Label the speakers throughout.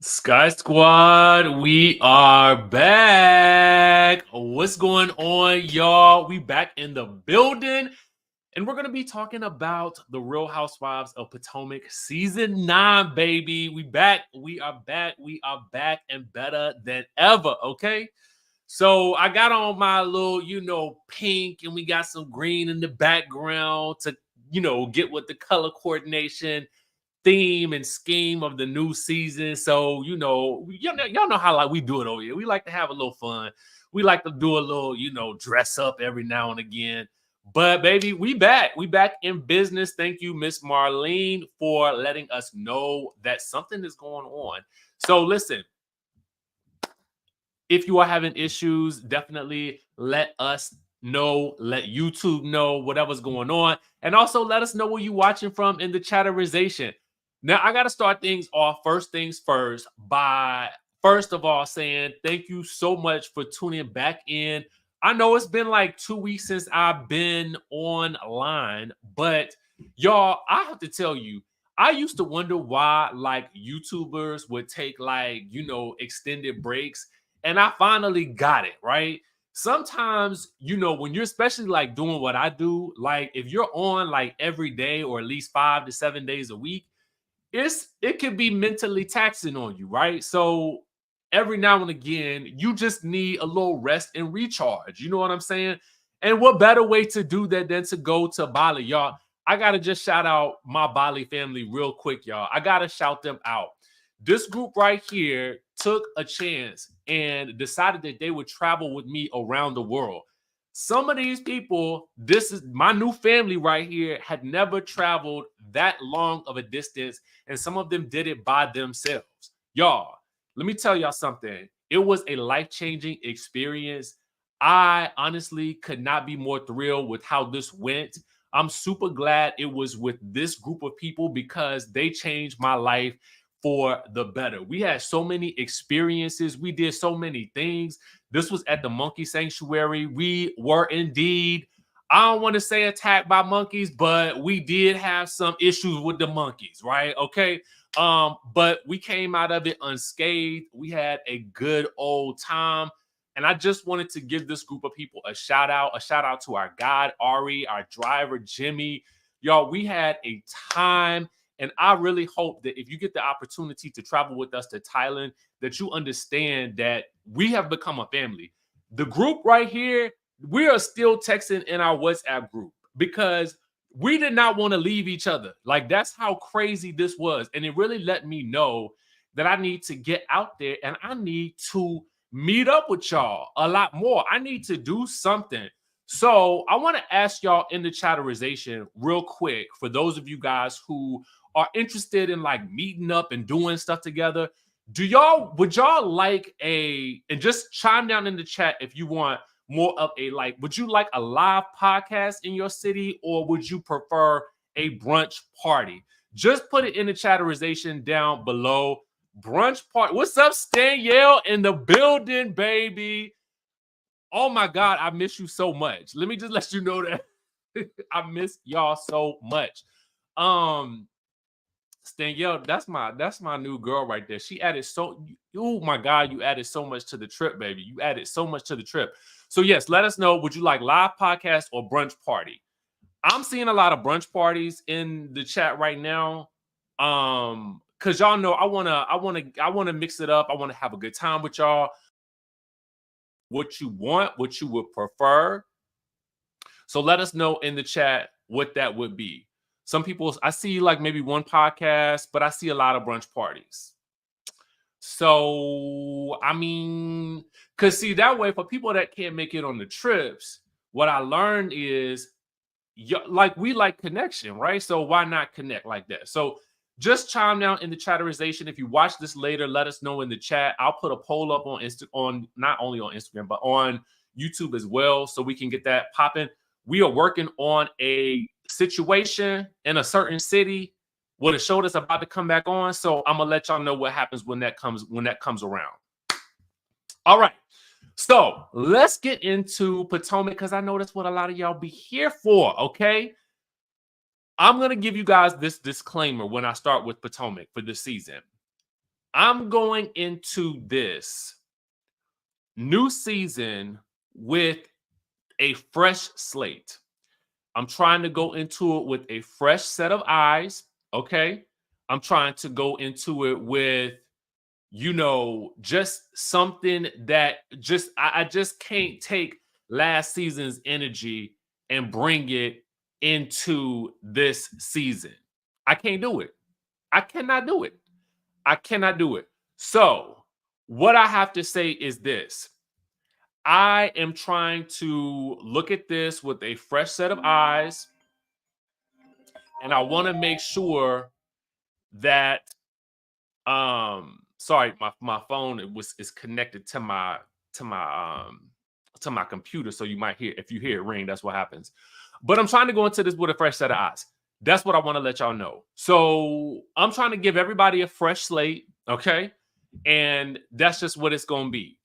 Speaker 1: Sky Squad, we are back. What's going on, y'all? We back in the building, and we're gonna be talking about the Real Housewives of Potomac season 9, baby. We back, we are back, we are back, and better than ever. Okay. So I got on my little, pink, and we got some green in the background to, get with the color coordination theme and scheme of the new season. So, y'all know how like we do it over here. We like to have a little fun. We like to do a little, dress up every now and again. But baby, we back. We back in business. Thank you, Miss Marlene, for letting us know that something is going on. So listen, if you are having issues, definitely let us know, let YouTube know whatever's going on. And also let us know where you're watching from in the chatterization. Now, I got to start things off, first things first, by first of all saying thank you so much for tuning back in. I know it's been like 2 weeks since I've been online, but y'all, I have to tell you, I used to wonder why like YouTubers would take like, extended breaks, and I finally got it, right? Sometimes, when you're especially like doing what I do, like if you're on like every day or at least 5 to 7 days a week, it can be mentally taxing on you, right? So every now and again, you just need a little rest and recharge. You know what I'm saying? And what better way to do that than to go to Bali, y'all? I gotta just shout out my Bali family real quick, y'all. I gotta shout them out. This group right here took a chance and decided that they would travel with me around the world. Some of these people, this is my new family right here, had never traveled that long of a distance, and some of them did it by themselves. Y'all, let me tell y'all something. It was a life-changing experience. I honestly could not be more thrilled with how this went. I'm super glad it was with this group of people because they changed my life for the better. We had so many experiences. We did so many things. This was at the Monkey Sanctuary. We were indeed, I don't want to say attacked by monkeys, but we did have some issues with the monkeys, right? Okay. But we came out of it unscathed. We had a good old time. And I just wanted to give this group of people a shout out to our guide, Ari, our driver, Jimmy. Y'all, we had a time. And I really hope that if you get the opportunity to travel with us to Thailand, that you understand that we have become a family. The group right here, we are still texting in our WhatsApp group because we did not want to leave each other. Like, that's how crazy this was. And it really let me know that I need to get out there and I need to meet up with y'all a lot more. I need to do something. So I want to ask y'all in the chatterization real quick, for those of you guys who are interested in like meeting up and doing stuff together, would y'all like and just chime down in the chat if you want more of a like, would you like a live podcast in your city or would you prefer a brunch party? Just put it in the chatterization down below. Brunch party. What's up, Stanielle in the building, baby? Oh my God, I miss you so much. Let me just let you know that I miss y'all so much. Stanielle, that's my new girl right there. She added oh my God, you added so much to the trip, baby. You added so much to the trip. So yes, let us know. Would you like live podcast or brunch party? I'm seeing a lot of brunch parties in the chat right now. Because y'all know I wanna mix it up. I want to have a good time with y'all. What you want, what you would prefer. So let us know in the chat what that would be. Some people, I see like maybe one podcast, but I see a lot of brunch parties. So, I mean, because see, that way for people that can't make it on the trips, what I learned is like we like connection, right? So why not connect like that? So just chime down in the chatterization. If you watch this later, let us know in the chat. I'll put a poll up on not only on Instagram, but on YouTube as well, so we can get that popping. We are working on a situation in a certain city with a show that's about to come back on. So I'm gonna let y'all know what happens when that comes around. All right. So let's get into Potomac because I know that's what a lot of y'all be here for. Okay. I'm gonna give you guys this disclaimer when I start with Potomac for this season. I'm going into this new season with a fresh slate. I'm trying to go into it with a fresh set of eyes. Okay. I'm trying to go into it with, just something that I just can't take last season's energy and bring it into this season. I can't do it. I cannot do it. I cannot do it. So, what I have to say is this: I am trying to look at this with a fresh set of eyes, and I want to make sure that sorry, my phone is connected to my to my computer, so you might hear, if you hear it ring, that's what happens. But I'm trying to go into this with a fresh set of eyes. That's what I want to let y'all know. So I'm trying to give everybody a fresh slate, okay? And that's just what it's going to be.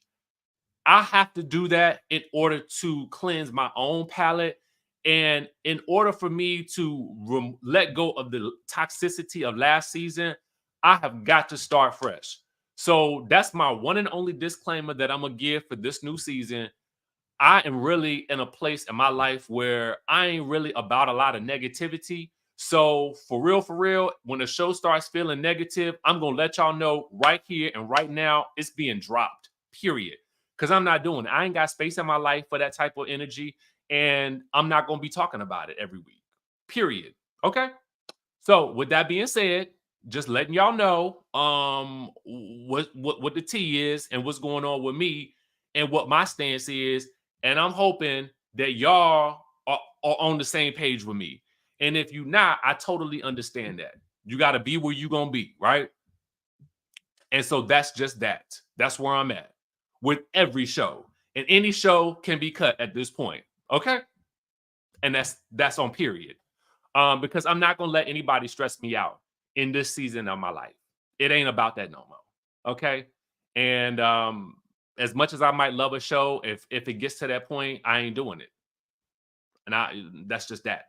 Speaker 1: I have to do that in order to cleanse my own palate. And in order for me to let go of the toxicity of last season, I have got to start fresh. So that's my one and only disclaimer that I'm going to give for this new season. I am really in a place in my life where I ain't really about a lot of negativity. So for real, when the show starts feeling negative, I'm going to let y'all know right here and right now it's being dropped, period. Because I'm not doing it. I ain't got space in my life for that type of energy. And I'm not going to be talking about it every week, period. Okay. So with that being said, just letting y'all know what the tea is and what's going on with me and what my stance is. And I'm hoping that y'all are on the same page with me. And if you're not, I totally understand that. You got to be where you're going to be, right? And so that's just that. That's where I'm at with every show. And any show can be cut at this point. Okay? And that's on period. Because I'm not gonna let anybody stress me out in this season of my life. It ain't about that no more. Okay. And as much as I might love a show, if it gets to that point, I ain't doing it. And that's just that.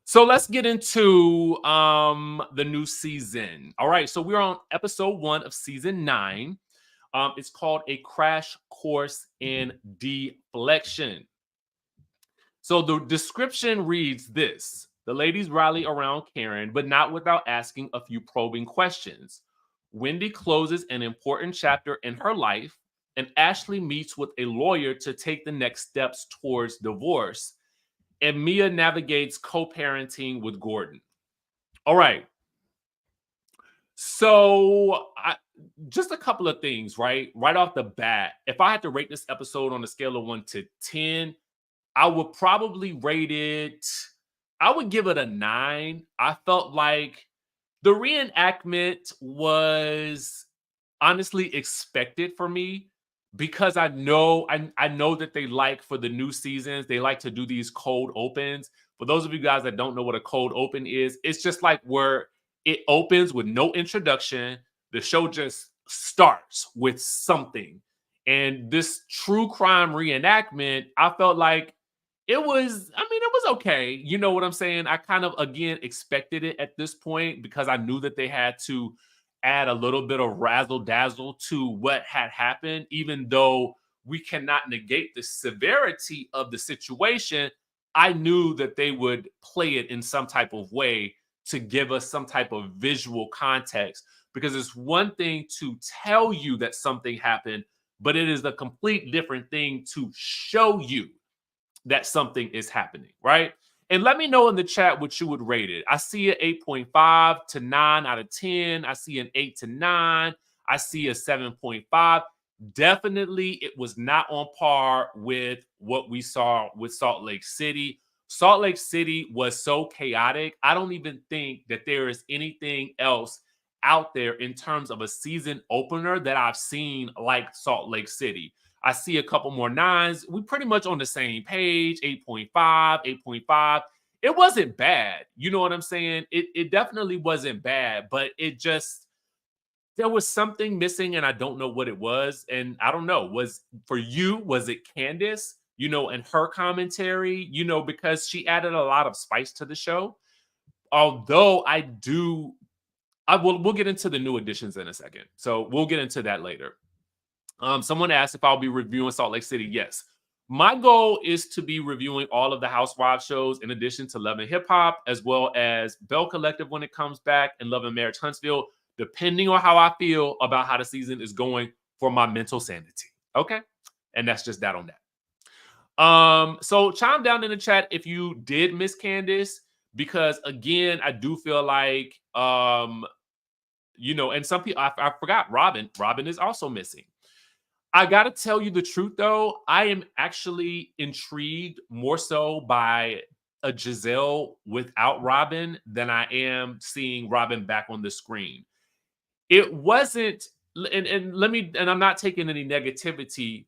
Speaker 1: So let's get into the new season. All right. So we're on episode 1 of season 9. It's called A Crash Course in Deflection. So the description reads this: the ladies rally around Karen, but not without asking a few probing questions. Wendy closes an important chapter in her life, and Ashley meets with a lawyer to take the next steps towards divorce. And Mia navigates co-parenting with Gordon. All right. So just a couple of things, right? Right off the bat, if I had to rate this episode on a scale of 1 to 10, I would probably rate it, I would give it a 9. I felt like the reenactment was honestly expected for me because I know that they like, for the new seasons, they like to do these cold opens. For those of you guys that don't know what a cold open is, it's just like where it opens with no introduction. The show just starts with something. And this true crime reenactment, I felt like it was okay. You know what I'm saying? I kind of, again, expected it at this point because I knew that they had to add a little bit of razzle dazzle to what had happened, even though we cannot negate the severity of the situation. I knew that they would play it in some type of way to give us some type of visual context, because it's one thing to tell you that something happened, but it is a complete different thing to show you that something is happening, right? And let me know in the chat what you would rate it. I see an 8.5 to 9 out of 10. I see an 8 to 9. I see a 7.5. Definitely, it was not on par with what we saw with Salt Lake City. Salt Lake City was so chaotic. I don't even think that there is anything else out there in terms of a season opener that I've seen like Salt Lake City. I see a couple more 9s. We pretty much on the same page, 8.5, 8.5. It wasn't bad. You know what I'm saying? It definitely wasn't bad, but it just, there was something missing and I don't know what it was. And I don't know, was it Candace, and her commentary, because she added a lot of spice to the show. Although I do we'll get into the new additions in a second. So we'll get into that later. Someone asked if I'll be reviewing Salt Lake City. Yes. My goal is to be reviewing all of the Housewives shows in addition to Love and Hip Hop, as well as Bell Collective when it comes back and Love and Marriage Huntsville, depending on how I feel about how the season is going for my mental sanity. Okay? And that's just that on that. So chime down in the chat if you did miss Candace, because again, I do feel like and some people I forgot Robin. Robin is also missing. I got to tell you the truth, though. I am actually intrigued more so by a Gizelle without Robin than I am seeing Robin back on the screen. It wasn't, and I'm not taking any negativity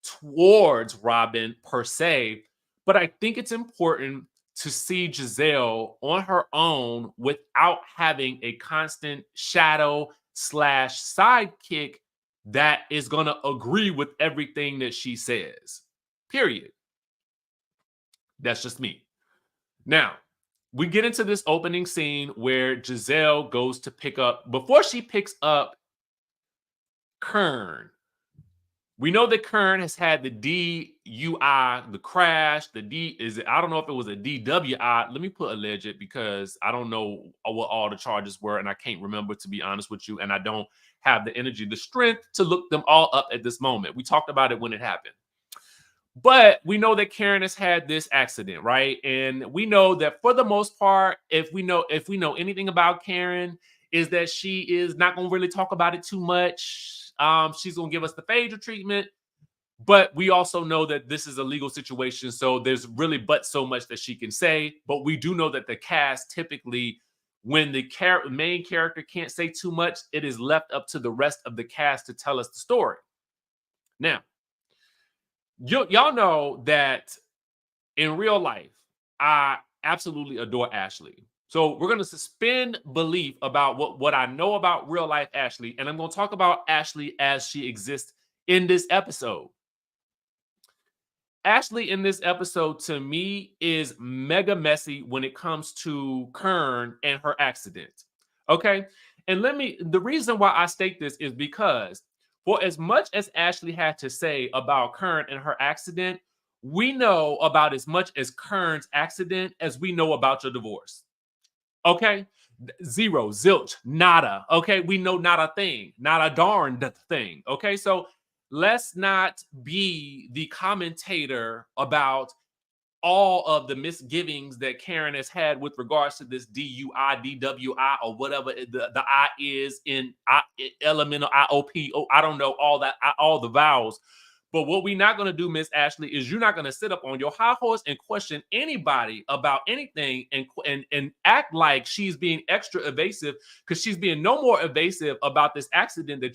Speaker 1: towards Robin per se, but I think it's important to see Gizelle on her own without having a constant shadow / sidekick that is going to agree with everything that she says. Period. That's just me. Now, we get into this opening scene where Gizelle goes to pick up, before she picks up Kern. We know that Kern has had the DUI, the crash, I don't know if it was a DWI. Let me put alleged because I don't know what all the charges were and I can't remember, to be honest with you. And I don't have the energy, the strength to look them all up at this moment. We talked about it when it happened. But we know that Karen has had this accident, right? And we know that for the most part, if we know anything about Karen, is that she is not going to really talk about it too much. She's going to give us the phaser treatment. But we also know that this is a legal situation, so there's really but so much that she can say. But we do know that the cast typically, when the main character can't say too much, it is left up to the rest of the cast to tell us the story. Now, y'all know that in real life, I absolutely adore Ashley. So we're going to suspend belief about what I know about real life Ashley, and I'm going to talk about Ashley as she exists in this episode. Ashley in this episode, to me, is mega messy when it comes to Kern and her accident. Okay? And the reason why I state this is because for as much as Ashley had to say about Kern and her accident, we know about as much as Kern's accident as we know about your divorce. Okay? Zero, zilch, nada. Okay? We know not a thing, not a darn thing. Okay? So let's not be the commentator about all of the misgivings that Karen has had with regards to this DUI, DWI, or whatever the I is in elemental IOP. Oh, I don't know all that, all the vowels. But what we're not going to do, Miss Ashley, is you're not going to sit up on your high horse and question anybody about anything and act like she's being extra evasive, because she's being no more evasive about this accident than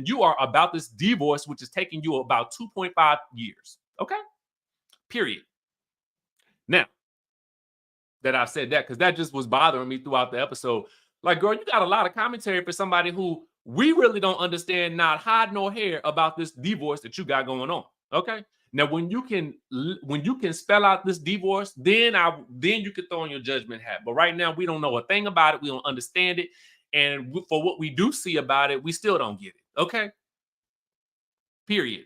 Speaker 1: you are about this divorce, which is taking you about 2.5 years. Okay? Period. Now, that I've said that, because that just was bothering me throughout the episode. Like, girl, you got a lot of commentary for somebody who we really don't understand not hide nor hair about this divorce that you got going on. Okay. Now, when you can spell out this divorce, then you could throw in your judgment hat. But right now, we don't know a thing about it. We don't understand it. And for what we do see about it, we still don't get it. Okay. Period.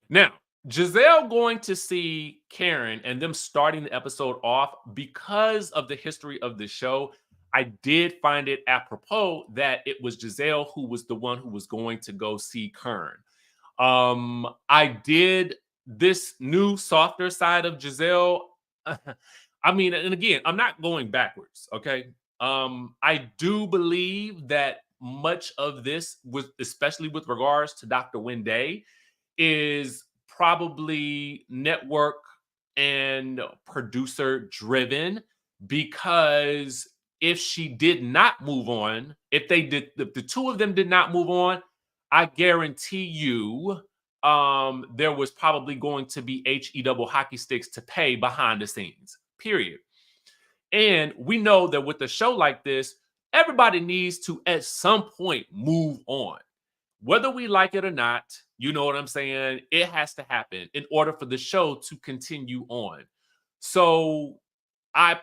Speaker 1: Now, Gizelle going to see Karen and them starting the episode off, because of the history of the show, I did find it apropos that it was Gizelle who was the one who was going to go see Kern. I did this new softer side of Gizelle. I mean, and again, I'm not going backwards, okay? I do believe that much of this, especially with regards to Dr. Wenday, is probably network and producer driven, because if she did not move on, if the two of them did not move on, I guarantee you there was probably going to be HE double hockey sticks to pay behind the scenes, period. And we know that with a show like this, everybody needs to at some point move on. Whether we like it or not, you know what I'm saying? It has to happen in order for the show to continue on. So I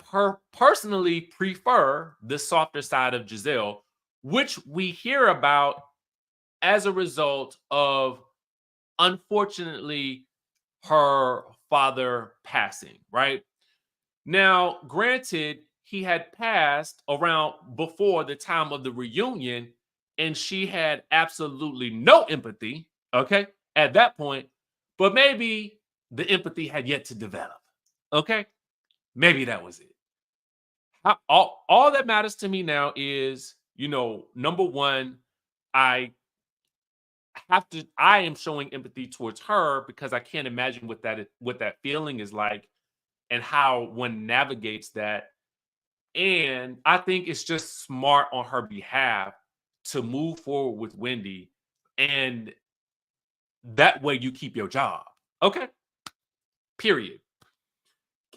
Speaker 1: personally prefer the softer side of Giselle, which we hear about as a result of, unfortunately, her father passing, right? Now, granted, he had passed around before the time of the reunion, and she had absolutely no empathy, okay, at that point, but maybe the empathy had yet to develop, okay? Maybe that was it. All that matters to me now is, number one, I I am showing empathy towards her because I can't imagine what that feeling is like and how one navigates that. And I think it's just smart on her behalf to move forward with Wendy, and that way you keep your job. Okay. Period.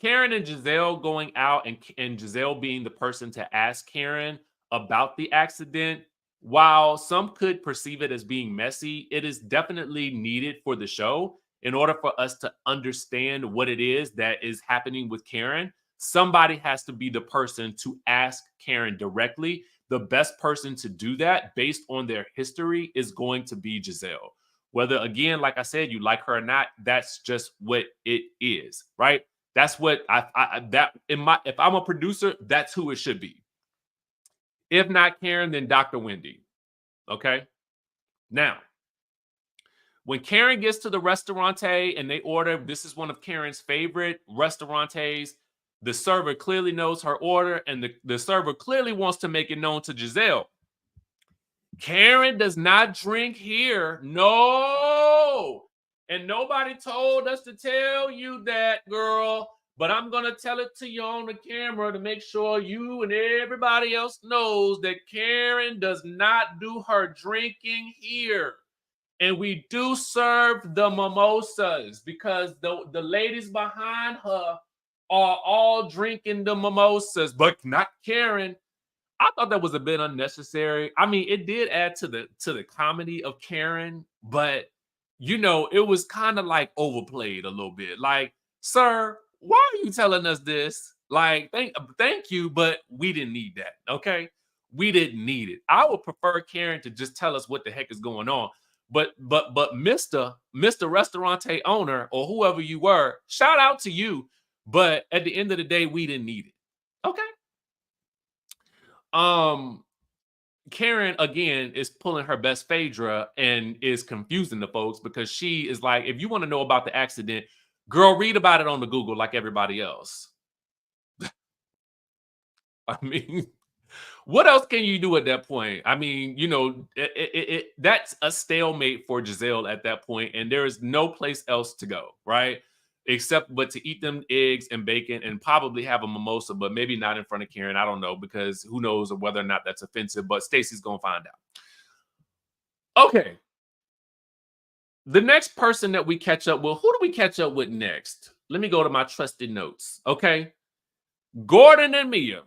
Speaker 1: Karen and Giselle going out, and Giselle being the person to ask Karen about the accident, while some could perceive it as being messy, it is definitely needed for the show in order for us to understand what it is that is happening with Karen. Somebody has to be the person to ask Karen directly. The best person to do that based on their history is going to be Giselle. Whether, again, like I said, you like her or not, that's just what it is, right? That's what that in my if I'm a producer, that's who it should be. If not Karen, then Dr. Wendy. Okay. Now, when Karen gets to the restaurante and they order, this is one of Karen's favorite restaurantes. The server clearly knows her order, and the server clearly wants to make it known to Giselle. Karen does not drink here. No. And nobody told us to tell you that, girl. But I'm going to tell it to you on the camera to make sure you and everybody else knows that Karen does not do her drinking here. And we do serve the mimosas because the ladies behind her are all drinking the mimosas, but not Karen. I thought that was a bit unnecessary. I mean, it did add to the comedy of Karen, but it was kind of like overplayed a little bit. Like, sir, why are you telling us this? Like, thank you, but we didn't need that. Okay, we didn't need it. I would prefer Karen to just tell us what the heck is going on. But Mister Restaurante owner or whoever you were, shout out to you. But at the end of the day, we didn't need it. Okay. Um, Karen again is pulling her best Phaedra and is confusing the folks because she is like, if you want to know about the accident, girl, read about it on the Google like everybody else. I mean, what else can you do at that point? I mean, that's a stalemate for Giselle at that point, and there is no place else to go, right? Except but to eat them eggs and bacon and probably have a mimosa, but maybe not in front of Karen. I don't know, because who knows whether or not that's offensive, but Stacey's gonna find out. Okay. The next person that we catch up with, who do we catch up with next? Let me go to my trusted notes. Okay. Gordon and Mia.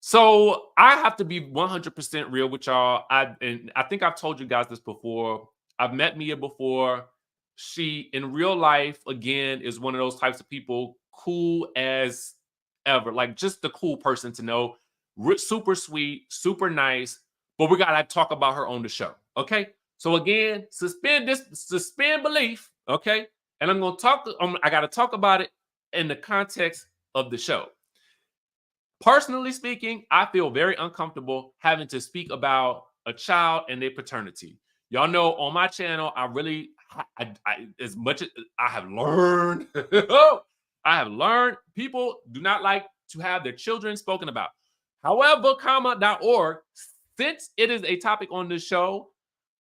Speaker 1: So I have to be 100% real with y'all. I think I've told you guys this before. I've met Mia before. She, in real life, again, is one of those types of people, cool as ever, like just the cool person to know. Super sweet, super nice. But we gotta talk about her on the show. Okay. So again, suspend belief. Okay. And I'm gonna talk. I gotta talk about it in the context of the show. Personally speaking, I feel very uncomfortable having to speak about a child and their paternity. Y'all know on my channel, as much as I have learned, people do not like to have their children spoken about. However, .org, since it is a topic on this show,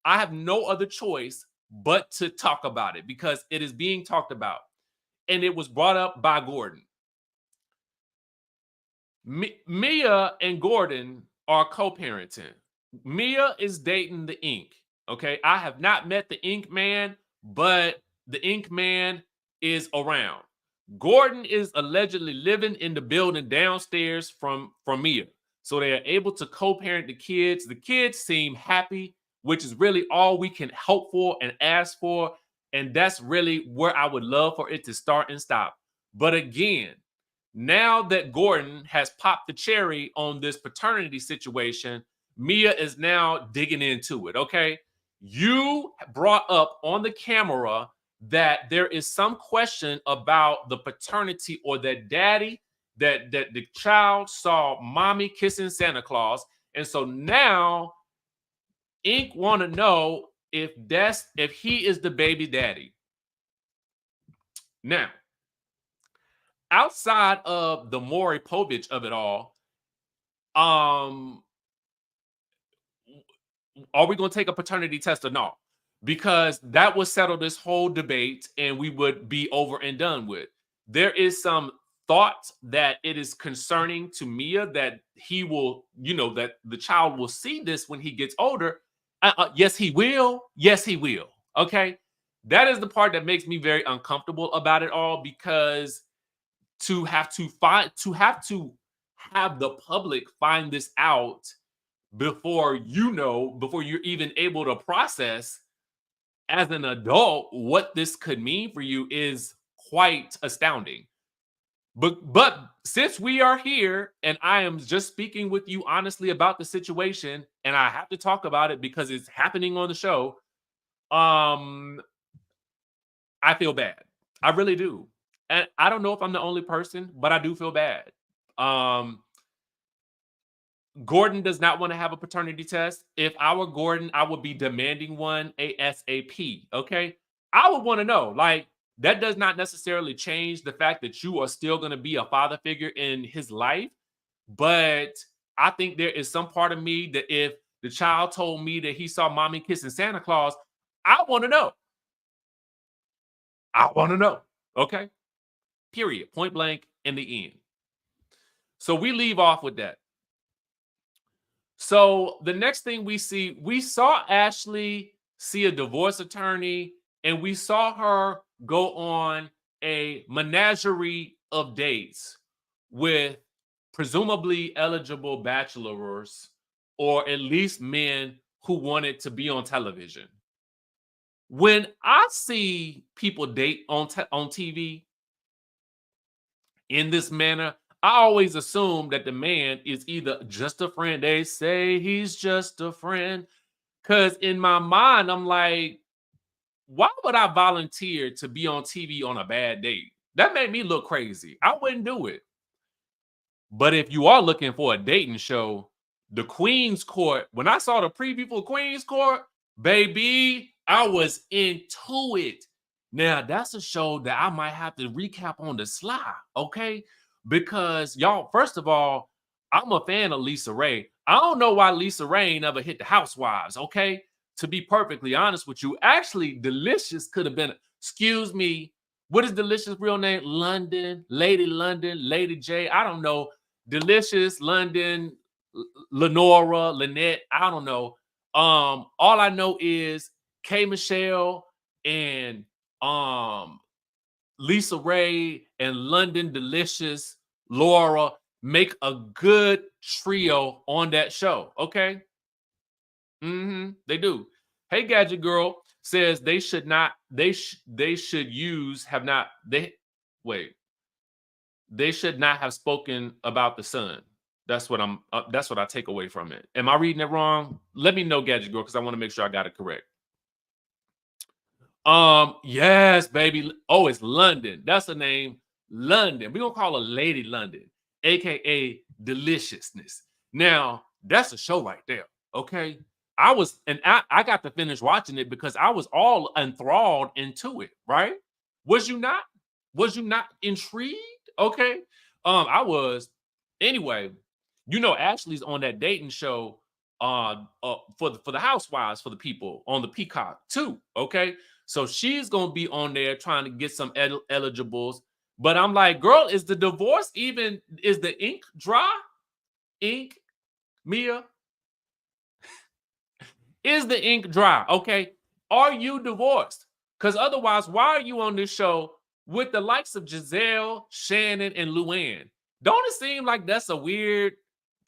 Speaker 1: I have no other choice but to talk about it because it is being talked about. And it was brought up by Gordon. Mia and Gordon are co-parenting. Mia is dating the Ink. Okay, I have not met the Ink Man, but the Ink Man is around. Gordon is allegedly living in the building downstairs from Mia, so they are able to co-parent the kids. The kids seem happy, which is really all we can hope for and ask for, and that's really where I would love for it to start and stop. But again, now that Gordon has popped the cherry on this paternity situation, Mia is now digging into it. Okay. You brought up on the camera that there is some question about the paternity or that daddy, that the child saw mommy kissing Santa Claus. And so now Ink want to know if he is the baby daddy. Now, outside of the Maury Povich of it all, are we going to take a paternity test or not? Because that would settle this whole debate and we would be over and done with. There is some thought that it is concerning to Mia that he will, that the child will see this when he gets older. Yes, he will. Yes, he will. Okay. That is the part that makes me very uncomfortable about it all, because to have the public find this out before you're even able to process as an adult what this could mean for you is quite astounding. But since we are here and I am just speaking with you honestly about the situation, and I have to talk about it because it's happening on the show, I feel bad. I really do. And I don't know if I'm the only person, but I do feel bad. Gordon does not want to have a paternity test. If I were Gordon, I would be demanding one ASAP. Okay. I would want to know. Like, that does not necessarily change the fact that you are still going to be a father figure in his life. But I think there is some part of me that if the child told me that he saw mommy kissing Santa Claus, I want to know. I want to know. Okay. Period. Point blank in the end. So we leave off with that. So the next thing we saw Ashley see a divorce attorney, and we saw her go on a menagerie of dates with presumably eligible bachelors, or at least men who wanted to be on television. When I see people date on TV in this manner, I always assume that the man is either just a friend. They say he's just a friend. Because in my mind, I'm like, why would I volunteer to be on TV on a bad date? That made me look crazy. I wouldn't do it. But if you are looking for a dating show, the Queen's Court, when I saw the preview for Queen's Court, baby, I was into it. Now, that's a show that I might have to recap on the sly, okay? Because y'all, first of all, I'm a fan of Lisa Ray. I don't know why Lisa Ray ain't ever hit the Housewives, okay? To be perfectly honest with you, actually, Delicious could have been, excuse me, what is Delicious' real name? Lady J. I don't know. Delicious, London, Lenora, Lynette. I don't know. All I know is K Michelle and Lisa Ray and London Delicious, Laura make a good trio on that show. Okay. They do. Hey, Gadget Girl says they should not, they should not have spoken about the son. That's what I take away from it. Am I reading it wrong? Let me know, Gadget Girl, because I want to make sure I got it correct. Yes, baby. Oh, it's London. That's the name. London. We're gonna call her Lady London, aka Deliciousness. Now, that's a show right there. Okay. I got to finish watching it because I was all enthralled into it, right? Was you not? Was you not intrigued? Okay. I was. Anyway, Ashley's on that dating show for the housewives, for the people on the Peacock too. Okay. So she's gonna be on there trying to get some eligibles. But I'm like, girl, is the divorce even, is the ink dry? Ink, Mia? Is the ink dry? Okay. Are you divorced? Because otherwise, why are you on this show with the likes of Giselle, Shannon, and Luann? Don't it seem like that's a weird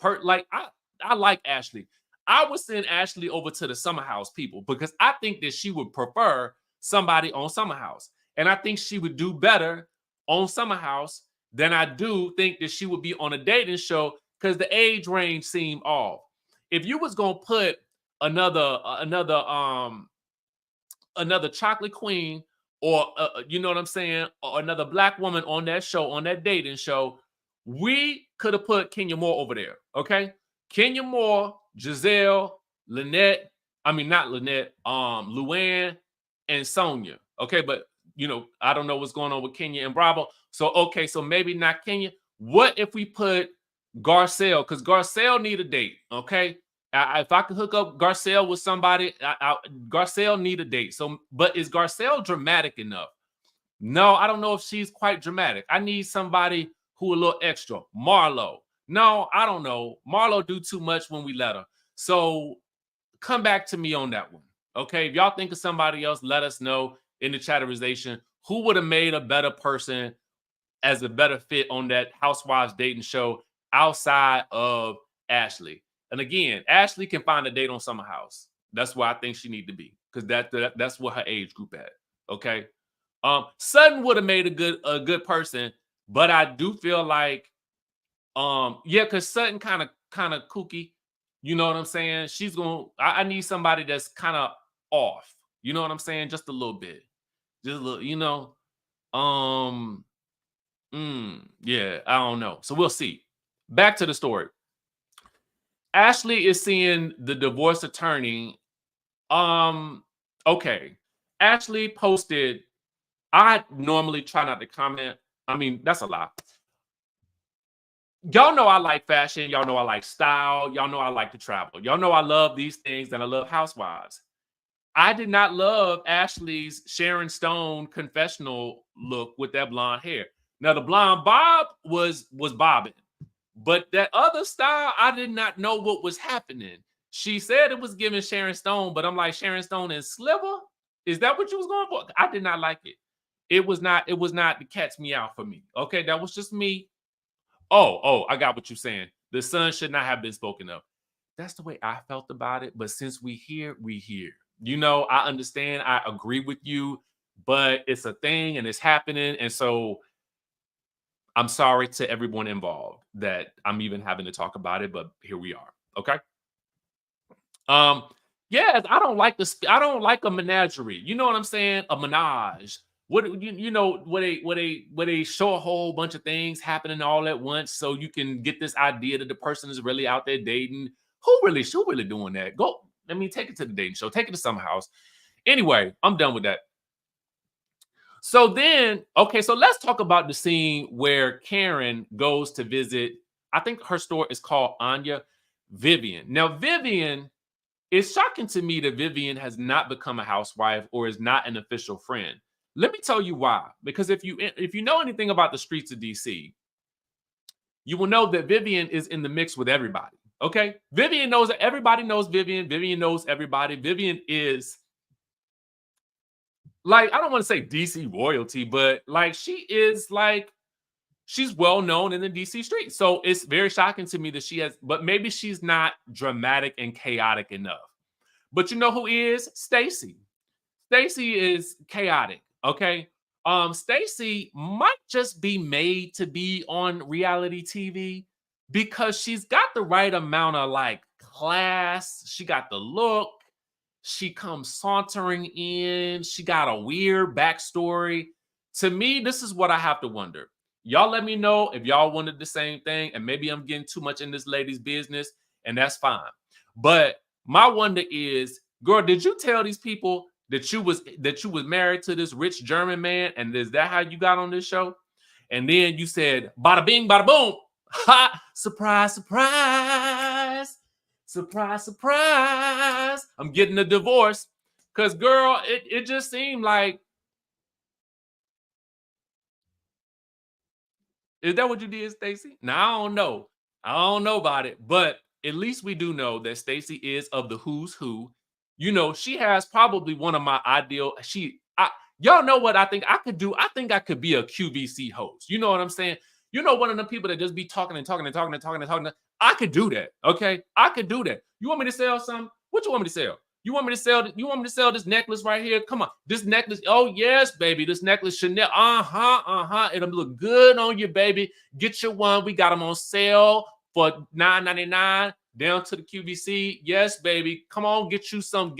Speaker 1: I like Ashley. I would send Ashley over to the Summer House people because I think that she would prefer somebody on Summer House. And I think she would do better on Summer House than I do think that she would be on a dating show because the age range seemed off. If you was gonna put another chocolate queen or you know what I'm saying, or another black woman on that show, on that dating show, we could have put Kenya Moore over there. Okay, Kenya Moore, Giselle, Lynette. I mean not Lynette, Luann and Sonia. Okay, but I don't know what's going on with Kenya and Bravo. So okay, so maybe not Kenya. What if we put Garcelle? Because Garcelle need a date. Okay, if I could hook up Garcelle with somebody, Garcelle need a date. So, but is Garcelle dramatic enough? No, I don't know if she's quite dramatic. I need somebody who a little extra. Marlo. No, I don't know. Marlo do too much when we let her. So come back to me on that one. Okay, if y'all think of somebody else, let us know in the chatterization who would have made a better person as a better fit on that Housewives dating show outside of Ashley. And again, Ashley can find a date on Summer House. That's where I think she need to be because that's what her age group at. Okay. Sutton would have made a good person, but I do feel like, yeah, because Sutton kind of kooky. You know what I'm saying? I need somebody that's kind of off. You know what I'm saying? Just a little bit. Just a little, yeah, I don't know. So we'll see. Back to the story. Ashley is seeing the divorce attorney. Okay. Ashley posted, I normally try not to comment. I mean, that's a lot. Y'all know I like fashion. Y'all know I like style. Y'all know I like to travel. Y'all know I love these things and I love Housewives. I did not love Ashley's Sharon Stone confessional look with that blonde hair. Now the blonde bob was bobbing, but that other style, I did not know what was happening. She said it was giving Sharon Stone, but I'm like, Sharon Stone and Sliver? Is that what you was going for? I did not like it. It was not to catch me out for me. Okay, that was just me. Oh, I got what you're saying. The son should not have been spoken of. That's the way I felt about it. But since we here, we here. I understand. I agree with you, but it's a thing and it's happening. And so I'm sorry to everyone involved that I'm even having to talk about it, but here we are. Okay. Yeah, I don't like a menagerie. You know what I'm saying? A menage. What where they show a whole bunch of things happening all at once, so you can get this idea that the person is really out there dating. Who really doing that? Go. I mean, take it to the dating show. Take it to Summer House. Anyway, I'm done with that. So then, okay, so let's talk about the scene where Karen goes to visit. I think her store is called Anya. Vivian. Now, Vivian. It's shocking to me that Vivian has not become a housewife or is not an official friend. Let me tell you why. Because if you know anything about the streets of DC, you will know that Vivian is in the mix with everybody. Okay? Vivian knows that everybody knows Vivian. Vivian knows everybody. Vivian is like, I don't want to say DC royalty, but like she's well known in the DC streets. So it's very shocking to me that but maybe she's not dramatic and chaotic enough. But you know who is? Stacey. Stacey is chaotic. Okay. Stacey might just be made to be on reality TV because she's got the right amount of like class. She got the look. She comes sauntering in. She got a weird backstory. To me, this is what I have to wonder. Y'all let me know if y'all wanted the same thing, and maybe I'm getting too much in this lady's business, and that's fine. But my wonder is, girl, did you tell these people that you was married to this rich German man, and is that how you got on this show? And then you said, bada bing, bada boom, ha, surprise, surprise, surprise, surprise. I'm getting a divorce. Because, girl, it just seemed like, is that what you did, Stacey? Now, I don't know about it, but at least we do know that Stacey is of the who's who. She has probably one of my ideal. Y'all know what I think I could do? I think I could be a QVC host. You know what I'm saying? One of the people that just be talking and talking and talking and talking and talking. I could do that. Okay. I could do that. You want me to sell something? What you want me to sell? You want me to sell? You want me to sell this necklace right here? Come on, this necklace. Oh yes, baby, this necklace Chanel. It'll look good on you, baby. Get your one. We got them on sale for $9.99 down to the QVC. Yes, baby. Come on, get you some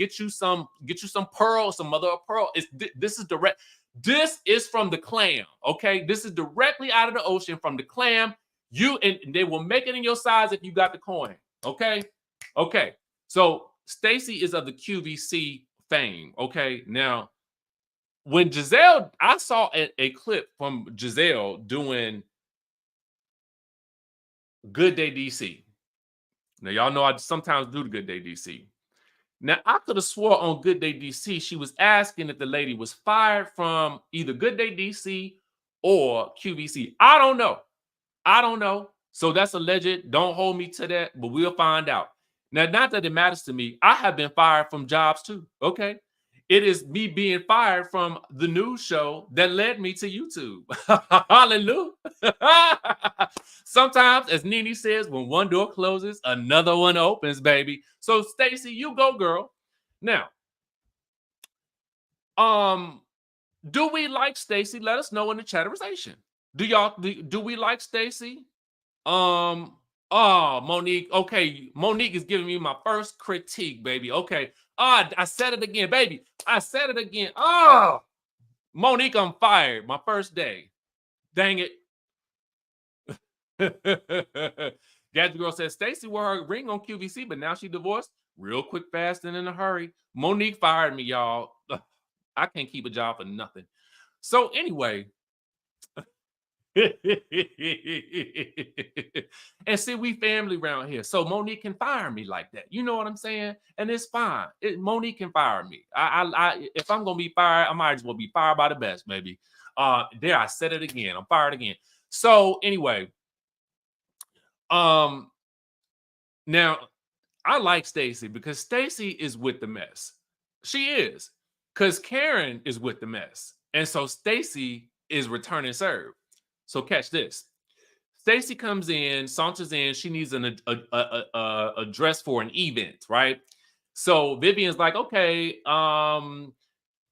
Speaker 1: pearl, some mother of pearl. This is direct. This is from the clam. Okay, this is directly out of the ocean from the clam. And they will make it in your size if you got the coin. Okay. So Stacey is of the QVC fame. Okay. Now, when Giselle, I saw a clip from Giselle doing Good Day DC. Now, y'all know I sometimes do the Good Day DC. Now, I could have swore on Good Day DC, she was asking if the lady was fired from either Good Day DC or QVC. I don't know. So that's alleged. Don't hold me to that, but we'll find out. Now, not that it matters to me. I have been fired from jobs too. Okay. It is me being fired from the news show that led me to YouTube. Hallelujah. Sometimes, as Nene says, when one door closes, another one opens, baby. So, Stacey, you go, girl. Now, do we like Stacey? Let us know in the chatterization. Do we like Stacey? Monique. Okay, Monique is giving me my first critique, baby. Okay. I said it again, baby. I said it again. Monique, I'm fired. My first day. Dang it. Gadget Girl says Stacey wore her ring on QVC, but now she divorced. Real quick, fast, and in a hurry. Monique fired me, y'all. I can't keep a job for nothing. So anyway. And see, we family around here, so Monique can fire me like that. You know what I'm saying? And it's fine. Monique can fire me. If I'm gonna be fired, I might as well be fired by the best, baby. There, I said it again. I'm fired again. So anyway, now I like Stacey because Stacey is with the mess. She is, because Karen is with the mess, and so Stacey is returning serve. So catch this. Stacey comes in, saunters in. She needs a dress for an event, right? So Vivian's like, okay.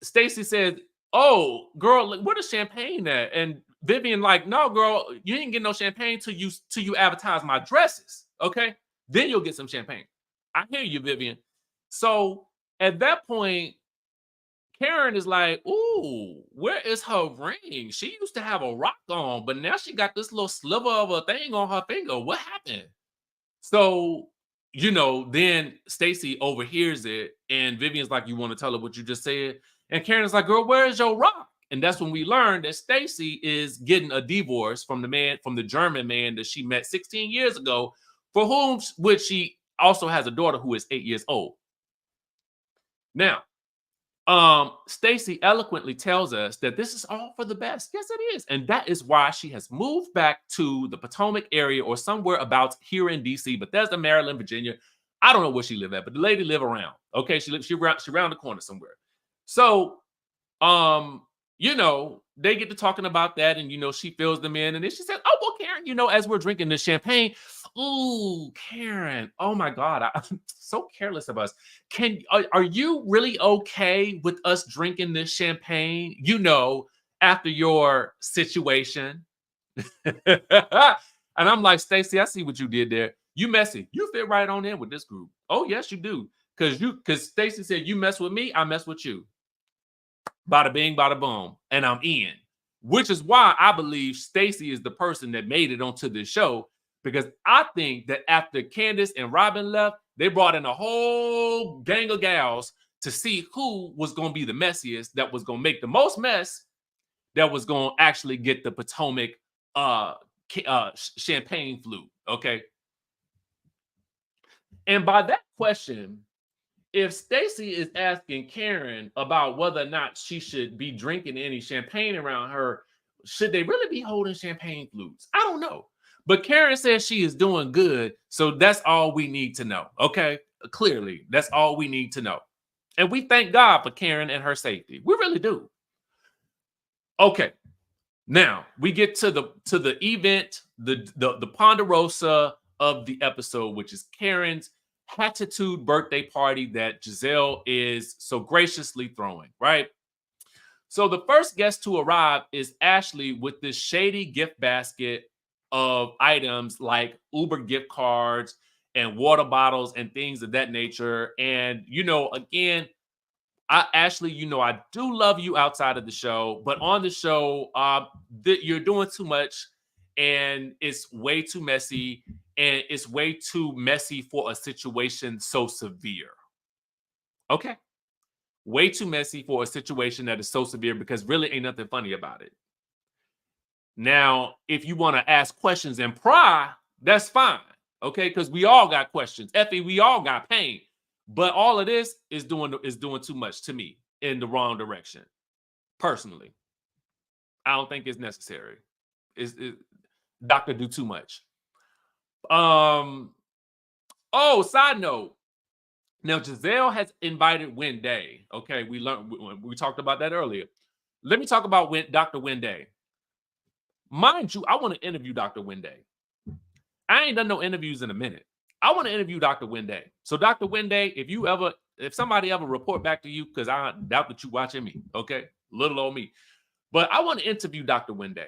Speaker 1: Stacey said, "Oh, girl, where the champagne at?" And Vivian like, "No, girl, you didn't get no champagne till you advertise my dresses. Okay, then you'll get some champagne." I hear you, Vivian. So at that point, Karen is like, "Ooh, where is her ring? She used to have a rock on, but now she got this little sliver of a thing on her finger. What happened?" So, then Stacey overhears it, and Vivian's like, "You want to tell her what you just said?" And Karen's like, "Girl, where is your rock?" And that's when we learned that Stacey is getting a divorce from the German man that she met 16 years ago, for which she also has a daughter who is 8 years old. Now, Stacey eloquently tells us that this is all for the best. Yes, it is. And that is why she has moved back to the Potomac area or somewhere about here in DC, Bethesda, Maryland, Virginia. I don't know where she live at, but the lady live around. Okay, she around the corner somewhere. So, they get to talking about that, and she fills them in, and then she said, "Oh, well, Karen, as we're drinking the champagne, ooh, Karen, oh my God, I'm so careless of us. Are you really okay with us drinking this champagne, after your situation?" And I'm like, "Stacey, I see what you did there. You messy. You fit right on in with this group." "Oh, yes, you do. Because Stacey said, you mess with me, I mess with you. Bada bing, bada boom, and I'm in." Which is why I believe Stacey is the person that made it onto this show, because I think that after Candace and Robin left, they brought in a whole gang of gals to see who was going to be the messiest, that was going to make the most mess, that was going to actually get the Potomac champagne flute. Okay. And by that question, if Stacey is asking Karen about whether or not she should be drinking any champagne around her, should they really be holding champagne flutes? I don't know. But Karen says she is doing good, so that's all we need to know. Okay? Clearly, that's all we need to know. And we thank God for Karen and her safety. We really do. Okay. Now, we get to the event, the ponderosa of the episode, which is Karen's Hatitude birthday party that Giselle is so graciously throwing, right? So the first guest to arrive is Ashley with this shady gift basket of items like Uber gift cards and water bottles and things of that nature. And, again, Ashley, I do love you outside of the show, but on the show, you're doing too much and it's way too messy and it's way too messy for a situation so severe. Okay. Way too messy for a situation that is so severe because really ain't nothing funny about it. Now, if you want to ask questions and pry, that's fine. Okay, because we all got questions. Effie, we all got pain. But all of this is doing too much to me in the wrong direction. Personally, I don't think it's necessary. Doctor do too much. Oh, side note. Now Giselle has invited Wenday. Okay, we talked about that earlier. Let me talk about Dr. Wenday. Mind you, I want to interview Dr. Wenday. I ain't done no interviews in a minute. I want to interview Dr. Wenday. So, Dr. Wenday, if somebody ever report back to you, because I doubt that you watching me, okay? Little old me. But I want to interview Dr. Wenday.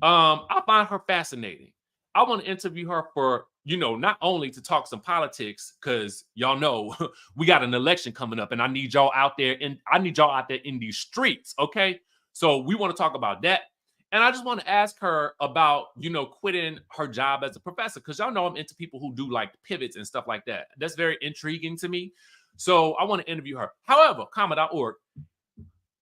Speaker 1: I find her fascinating. I want to interview her for, not only to talk some politics, because y'all know we got an election coming up, and I need y'all out there in these streets, okay? So we want to talk about that. And I just want to ask her about, quitting her job as a professor, because y'all know I'm into people who do like pivots and stuff like that. That's very intriguing to me. So I want to interview her. However, comma.org,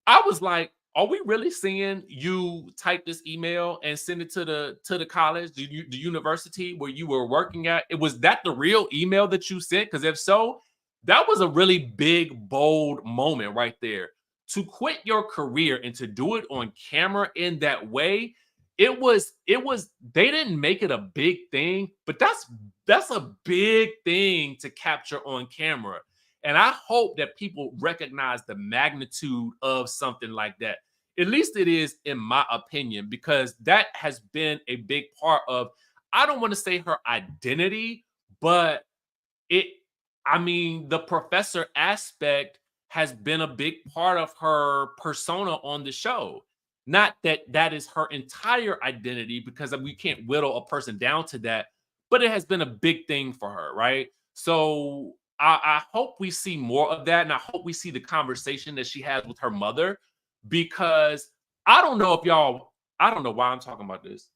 Speaker 1: I was like, are we really seeing you type this email and send it to the college, the university where you were working at? Was that the real email that you sent? Because if so, that was a really big, bold moment right there. To quit your career and to do it on camera in that way, they didn't make it a big thing, but that's a big thing to capture on camera. And I hope that people recognize the magnitude of something like that. At least it is, in my opinion, because that has been a big part of, I don't want to say her identity, but the professor aspect has been a big part of her persona on the show. Not that that is her entire identity, because we can't whittle a person down to that, but it has been a big thing for her, right? So I hope we see more of that, and I hope we see the conversation that she has with her mother, because I don't know why I'm talking about this.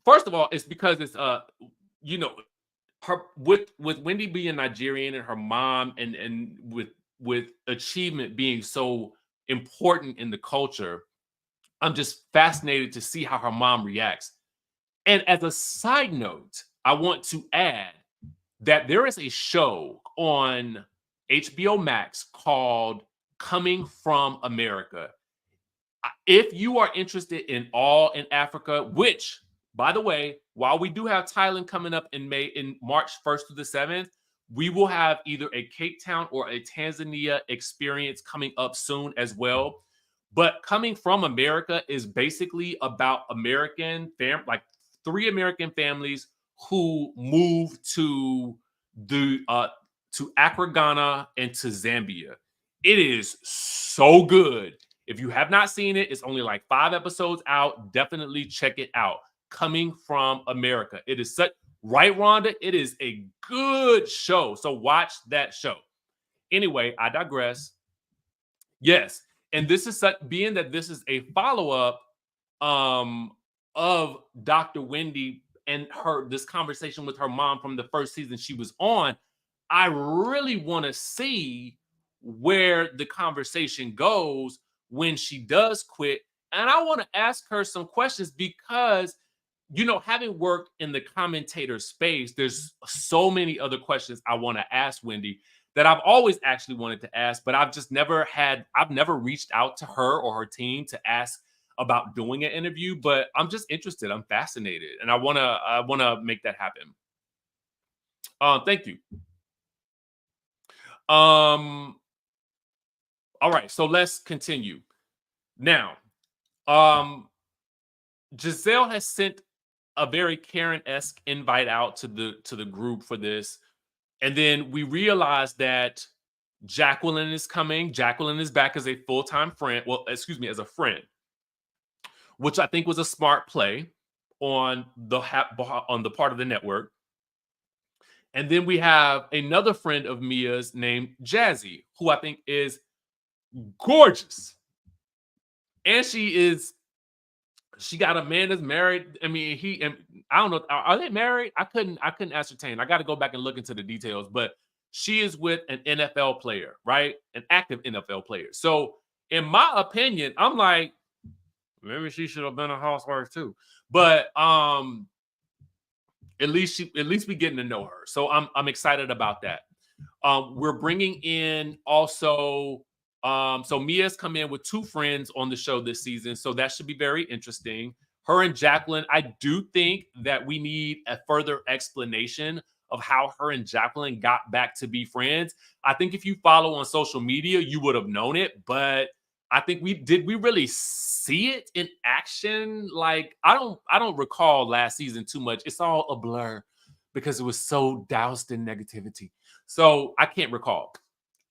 Speaker 1: First of all, it's because it's her with Wendy being Nigerian and her mom and with achievement being so important in the culture, I'm just fascinated to see how her mom reacts. And as a side note, I want to add that there is a show on HBO Max called Coming from America. If you are interested in All in Africa, which, by the way, while we do have Thailand coming up in March 1st to the 7th, we will have either a Cape Town or a Tanzania experience coming up soon as well. But Coming from America is basically about like 3 American families who moved to Accra, Ghana, and to Zambia. It is so good. If you have not seen it, it's only like 5 episodes out. Definitely check it out. Coming from America. It is such, right, Rhonda? It is a good show. So watch that show. Anyway, I digress. Yes. And this is being that this is a follow-up of Dr. Wendy and this conversation with her mom from the first season she was on. I really want to see where the conversation goes when she does quit. And I want to ask her some questions because, having worked in the commentator space, there's so many other questions I want to ask Wendy that I've always actually wanted to ask, but I've never reached out to her or her team to ask about doing an interview, but I'm just interested. I'm fascinated. And I want to make that happen. Thank you. All right, so let's continue. Now, Giselle has sent a very Karen-esque invite out to the group for this. And then we realized that Jacqueline is coming. Jacqueline is back as a full-time friend. Well, excuse me, as a friend, which I think was a smart play on the part of the network. And then we have another friend of Mia's named Jazzy, who I think is gorgeous. And she got a man that's married. I mean, I don't know, are they married? I couldn't ascertain. I got to go back and look into the details, but she is with an NFL player, right? An active NFL player. So, in my opinion, I'm like, maybe she should have been a housewife too. But at least we getting to know her. So I'm excited about that. We're bringing in also so Mia's come in with 2 friends on the show this season, so that should be very interesting. Her and Jacqueline, I do think that we need a further explanation of how her and Jacqueline got back to be friends. I think if you follow on social media, you would have known it, but I think we really see it in action. Like I don't recall last season too much. It's all a blur because it was so doused in negativity. So I can't recall.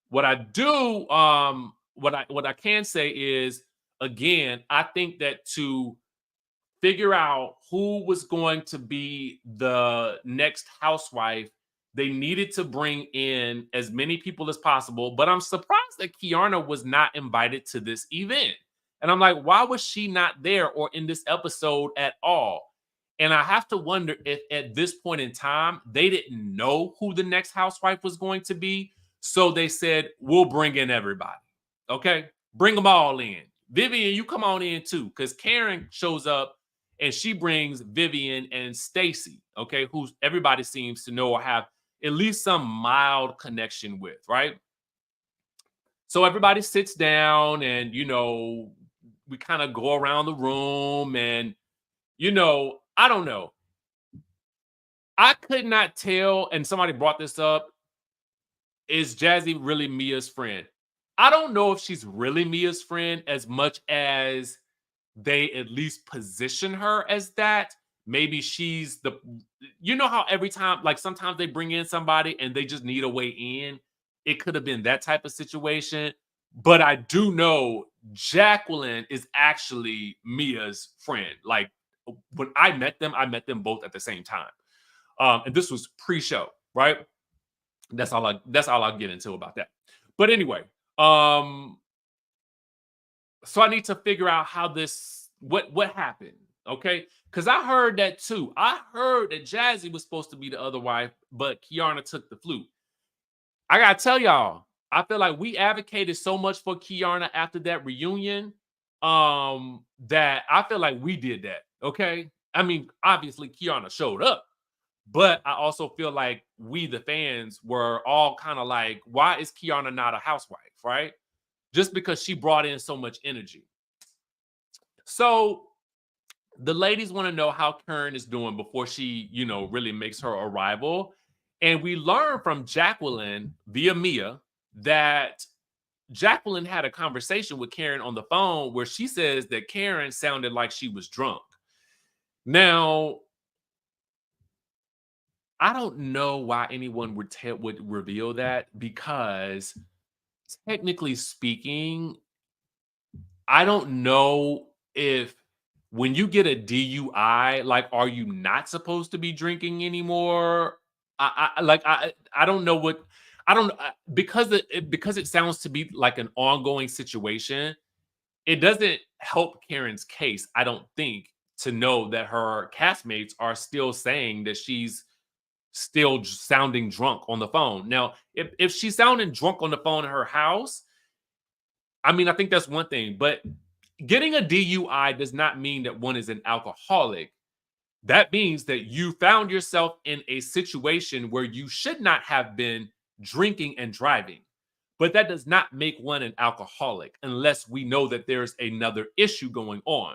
Speaker 1: What I do, what I can say is, again, I think that to figure out who was going to be the next housewife, they needed to bring in as many people as possible. But I'm surprised that Kiana was not invited to this event. And I'm like, why was she not there or in this episode at all? And I have to wonder if at this point in time, they didn't know who the next housewife was going to be. So they said, we'll bring in everybody. Okay. Bring them all in. Vivian, you come on in too. Because Karen shows up and she brings Vivian and Stacy, okay, who everybody seems to know or have at least some mild connection with, right? So everybody sits down and, we kind of go around the room and, I don't know. I could not tell, and somebody brought this up, is Jazzy really Mia's friend? I don't know if she's really Mia's friend as much as they at least position her as that. Maybe she's how every time, like sometimes they bring in somebody and they just need a way in. It could have been that type of situation. But I do know Jacqueline is actually Mia's friend. Like when I met them both at the same time. And this was pre-show, right? That's all I'll get into about that. But anyway, so I need to figure out how what happened, okay? Because I heard that too. I heard that Jazzy was supposed to be the other wife, but Kiana took the flute. I gotta tell y'all, I feel like we advocated so much for Kiana after that reunion, that I feel like we did that, okay? I mean, obviously Kiana showed up, but I also feel like we, the fans, were all kind of like, why is Kiana not a housewife, right? Just because she brought in so much energy. So the ladies want to know how Karen is doing before she, really makes her arrival. And we learn from Jacqueline via Mia that Jacqueline had a conversation with Karen on the phone where she says that Karen sounded like she was drunk. Now, I don't know why anyone would reveal that, because technically speaking, I don't know if when you get a DUI, like, are you not supposed to be drinking anymore? I don't know what I don't because it sounds to be like an ongoing situation. It doesn't help Karen's case, I don't think, to know that her castmates are still saying that she's still sounding drunk on the phone. Now, if she's sounding drunk on the phone in her house, I mean, I think that's one thing, but getting a DUI does not mean that one is an alcoholic. That means that you found yourself in a situation where you should not have been drinking and driving. But that does not make one an alcoholic unless we know that there's another issue going on.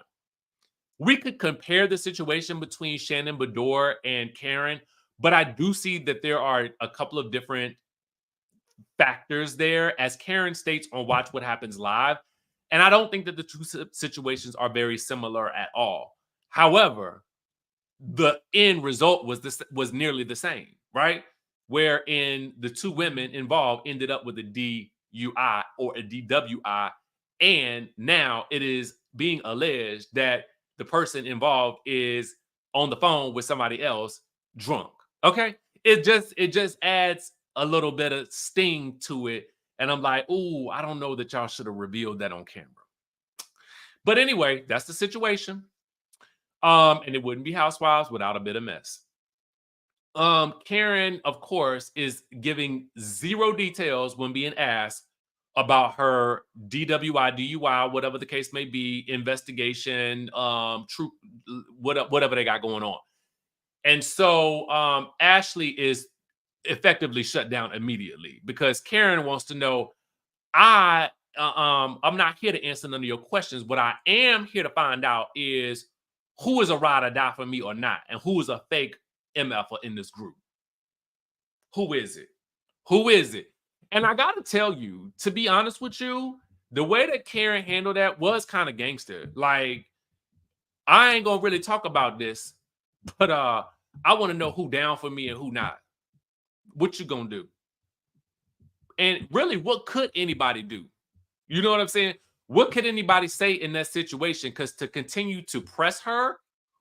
Speaker 1: We could compare the situation between Shannon Bedore and Karen, but I do see that there are a couple of different factors there, as Karen states on Watch What Happens Live. And I don't think that the two situations are very similar at all. However, the end result was nearly the same, right? Wherein the two women involved ended up with a DUI or a DWI, and now it is being alleged that the person involved is on the phone with somebody else drunk. Okay, it just adds a little bit of sting to it, and I'm like, ooh, I don't know that y'all should have revealed that on camera. But anyway, that's the situation. And it wouldn't be Housewives without a bit of mess. Karen, of course, is giving zero details when being asked about her DWI, DUI, whatever the case may be, investigation, true, whatever they got going on. And so Ashley is effectively shut down immediately because Karen wants to know, I'm not here to answer none of your questions. What I am here to find out is who is a ride or die for me or not, and who is a fake MFer in this group. Who is it? Who is it? And I gotta tell you, to be honest with you, the way that Karen handled that was kind of gangster. Like, I ain't gonna really talk about this, but I want to know who down for me and who not. What you gonna do? And really, what could anybody do? You know what I'm saying? What could anybody say in that situation? Because to continue to press her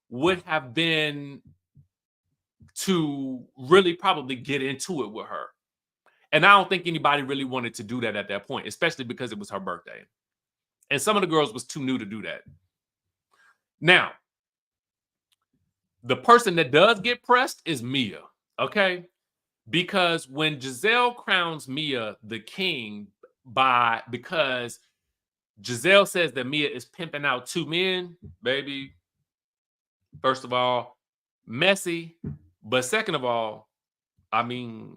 Speaker 1: would have been to really probably get into it with her. And I don't think anybody really wanted to do that at that point, especially because it was her birthday. And some of the girls was too new to do that. Now, the person that does get pressed is Mia, okay? Because when Gizelle crowns Mia the king because Gizelle says that Mia is pimping out two men, baby. First of all, messy. But second of all, I mean,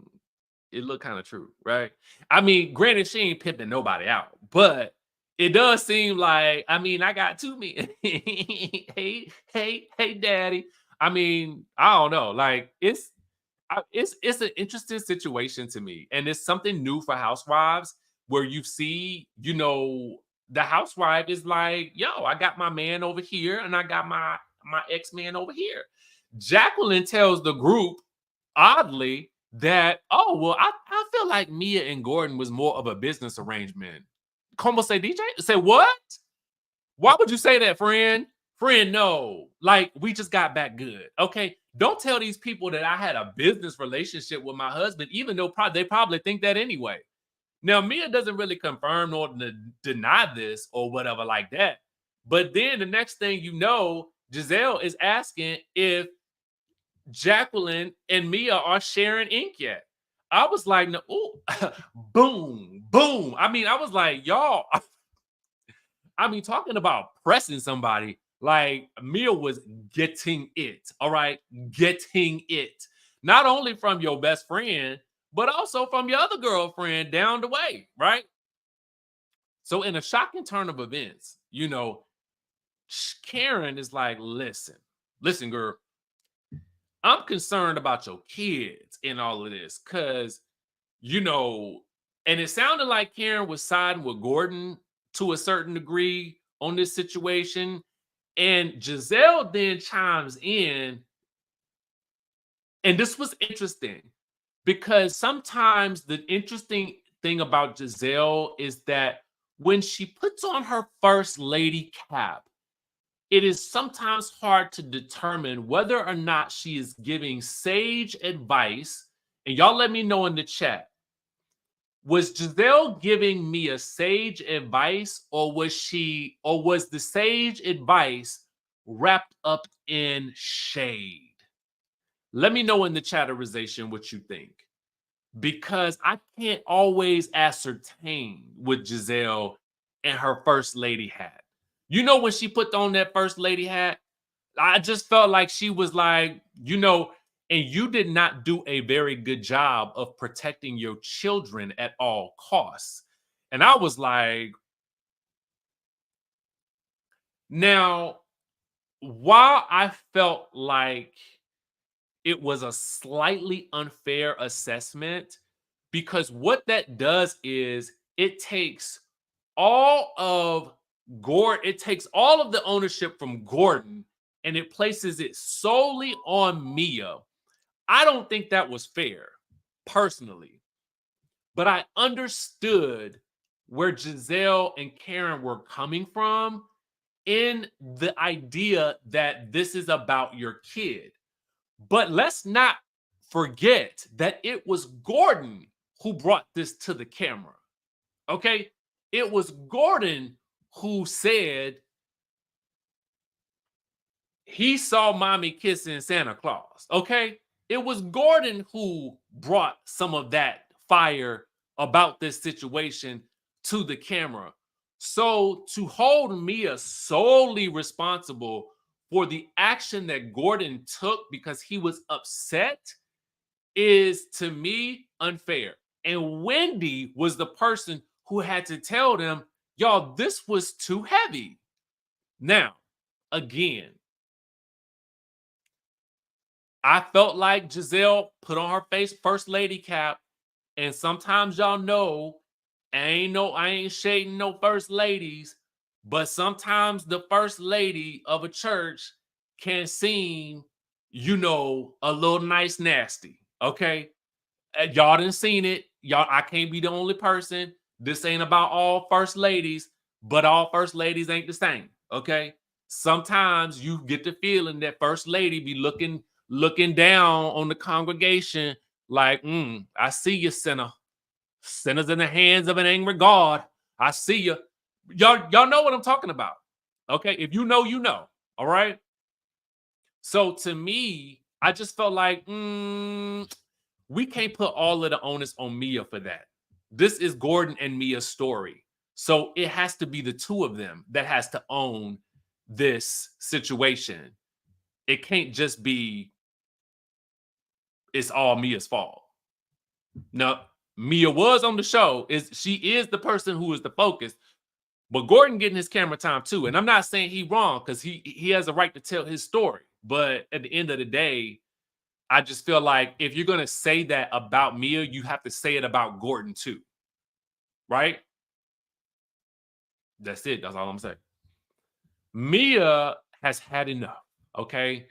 Speaker 1: it looked kind of true, right? I mean, granted, she ain't pimping nobody out, but it does seem like, I mean, I got two men. hey, daddy. I mean, I don't know. Like, it's an interesting situation to me, and it's something new for housewives where you see, the housewife is like, yo, I got my man over here and I got my ex-man over here. Jacqueline tells the group, oddly, that, oh, well, I feel like Mia and Gordon was more of a business arrangement. Como say, DJ? Say what? Why would you say that, friend? Friend, no. Like, we just got back good. Okay. Don't tell these people that I had a business relationship with my husband, even though they probably think that anyway. Now, Mia doesn't really confirm nor deny this or whatever like that. But then the next thing you know, Gizelle is asking if Jacqueline and Mia are sharing ink yet. I was like, no, ooh, boom, boom. I mean, I was like, y'all, I mean, talking about pressing somebody, like Mia was getting it, all right? Getting it. Not only from your best friend, but also from your other girlfriend down the way, right? So in a shocking turn of events, Karen is like, listen, girl, I'm concerned about your kids in all of this because, and it sounded like Karen was siding with Gordon to a certain degree on this situation. And Gizelle then chimes in, and this was interesting because sometimes the interesting thing about Gizelle is that when she puts on her first lady cap, it is sometimes hard to determine whether or not she is giving sage advice. And y'all let me know in the chat. Was Gizelle giving me a sage advice, or was the sage advice wrapped up in shade? Let me know in the chatterization what you think, because I can't always ascertain with Gizelle and her first lady hat. When she put on that first lady hat, I just felt like she was like, and you did not do a very good job of protecting your children at all costs. And I was like, now, while I felt like it was a slightly unfair assessment, because what that does is it takes all of the ownership from Gordon and it places it solely on Mia. I don't think that was fair, personally. But I understood where Gizelle and Karen were coming from in the idea that this is about your kid. But let's not forget that it was Gordon who brought this to the camera. Okay? It was Gordon who said he saw mommy kissing Santa Claus. Okay? It was Gordon who brought some of that fire about this situation to the camera. So to hold Mia solely responsible for the action that Gordon took because he was upset is, to me, unfair. And Wendy was the person who had to tell them, y'all, this was too heavy. Now, again, I felt like Gizelle put on her face first lady cap, and sometimes y'all know I ain't shading no first ladies, but sometimes the first lady of a church can seem, a little nice nasty. Okay, y'all done seen it. Y'all, I can't be the only person. This ain't about all first ladies, but all first ladies ain't the same. Okay, sometimes you get the feeling that first lady be looking down on the congregation like, I see you, sinner. Sinners in the hands of an angry God. I see you. Y'all know what I'm talking about. Okay. If you know, you know. All right. So to me, I just felt like we can't put all of the onus on Mia for that. This is Gordon and Mia's story. So it has to be the two of them that has to own this situation. It can't just be it's all Mia's fault. No, Mia was on the show. She is the person who is the focus, but Gordon getting his camera time too. And I'm not saying he wrong because he has a right to tell his story. But at the end of the day, I just feel like if you're gonna say that about Mia, you have to say it about Gordon too, right? That's it. That's all I'm saying. Mia has had enough. Okay.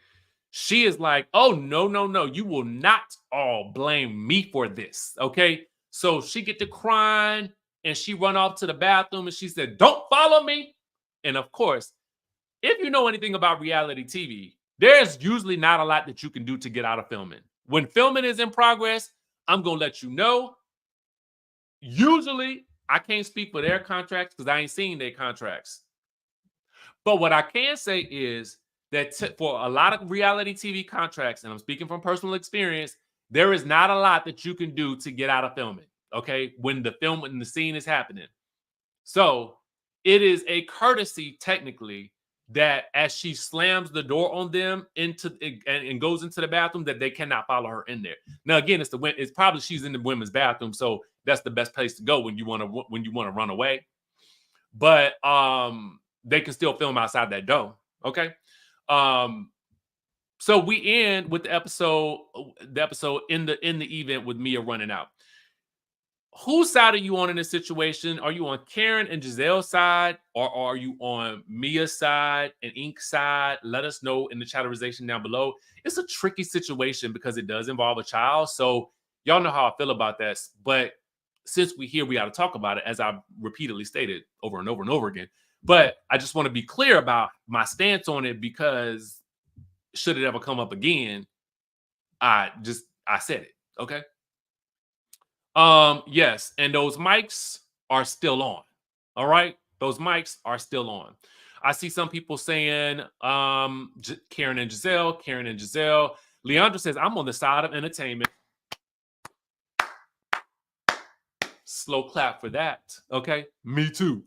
Speaker 1: She is like, oh, no, no, no. You will not all blame me for this. Okay. So she get to crying and she run off to the bathroom and she said, don't follow me. And of course, if you know anything about reality TV, there's usually not a lot that you can do to get out of filming. When filming is in progress, I'm going to let you know. Usually, I can't speak for their contracts because I ain't seen their contracts. But what I can say is that for a lot of reality TV contracts, and I'm speaking from personal experience, there is not a lot that you can do to get out of filming, okay, when the scene is happening. So it is a courtesy, technically, that as she slams the door on them and goes into the bathroom, that they cannot follow her in there. Now, again, it's probably she's in the women's bathroom, so that's the best place to go when you want to run away. But they can still film outside that door. Okay. So we end with the episode in the event with Mia running out. Whose side are you on in this situation? Are you on Karen and Gizelle's side, or are you on Mia's side and Ink's side? Let us know in the chatterization down below. It's a tricky situation because it does involve a child. So y'all know how I feel about that. But since we're here, we got to talk about it, as I've repeatedly stated over and over and over again. But I just want to be clear about my stance on it because should it ever come up again, I said it. Okay. Yes, and those mics are still on. All right, those mics are still on. I see some people saying, Karen and Gizelle. Leandra says, I'm on the side of entertainment. Slow clap for that. Okay, me too.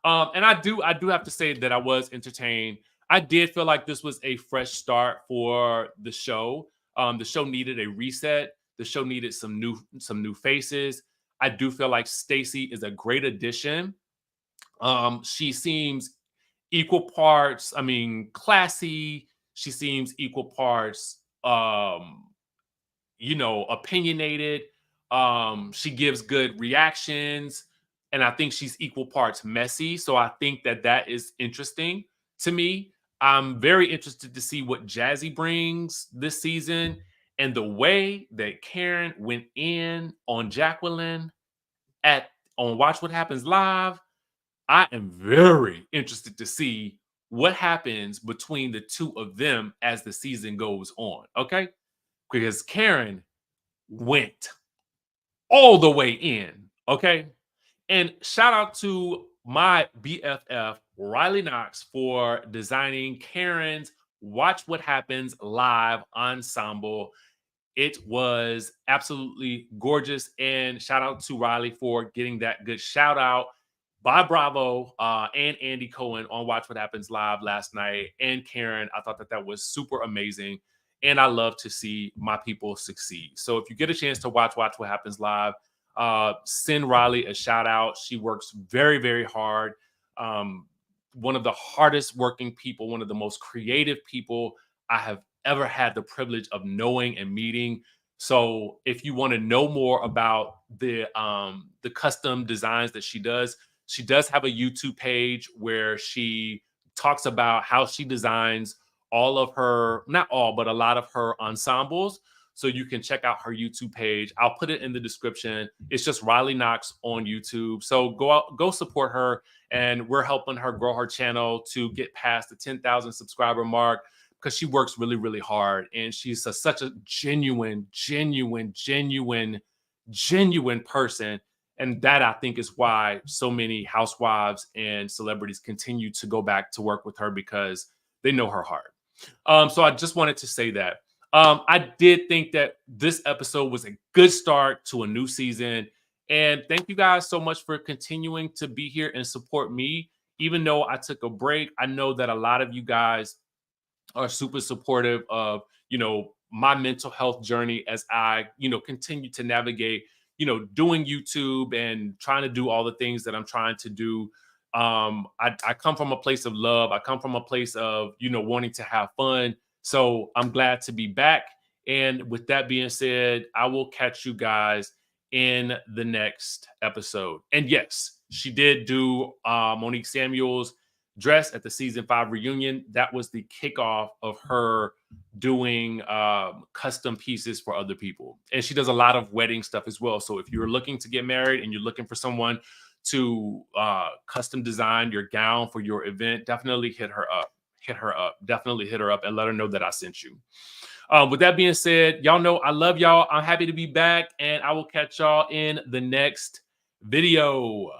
Speaker 1: And I do have to say that I was entertained. I did feel like this was a fresh start for the show. The show needed a reset. The show needed some new faces. I do feel like Stacey is a great addition. She seems equal parts, classy. She seems equal parts, opinionated. She gives good reactions, and I think she's equal parts messy. So I think that is interesting to me. I'm very interested to see what Jazzy brings this season, and the way that Karen went in on Jacqueline at on Watch What Happens Live. I am very interested to see what happens between the two of them as the season goes on. Okay, because Karen went all the way in. Okay, and shout out to my BFF, Riley Knox, for designing Karen's Watch What Happens Live ensemble. It was absolutely gorgeous. And shout out to Riley for getting that good shout out by Bravo and Andy Cohen on Watch What Happens Live last night. And Karen, I thought that that was super amazing. And I love to see my people succeed. So if you get a chance to watch What Happens Live, send Riley a shout out. She works very, very hard. One of the hardest working people, one of the most creative people I have ever had the privilege of knowing and meeting. So if you want to know more about the custom designs that she does have a YouTube page where she talks about how she designs all of her, not all, but a lot of her ensembles. So you can check out her YouTube page. I'll put it in the description. It's just Riley Knox on YouTube. So go out, go support her. And we're helping her grow her channel to get past the 10,000 subscriber mark, because she works really, really hard. And she's such a genuine person. And that, I think, is why so many housewives and celebrities continue to go back to work with her, because they know her heart. So I just wanted to say that. I did think that this episode was a good start to a new season. And thank you guys so much for continuing to be here and support me. Even though I took a break, I know that a lot of you guys are super supportive of, my mental health journey as I, continue to navigate, doing YouTube and trying to do all the things that I'm trying to do. I come from a place of love. I come from a place of, wanting to have fun. So I'm glad to be back. And with that being said, I will catch you guys in the next episode. And yes, she did do Monique Samuel's dress at the season 5 reunion. That was the kickoff of her doing custom pieces for other people. And she does a lot of wedding stuff as well. So if you're looking to get married and you're looking for someone to custom design your gown for your event, definitely hit her up. Definitely hit her up and let her know that I sent you. With that being said, y'all know I love y'all. I'm happy to be back, and I will catch y'all in the next video.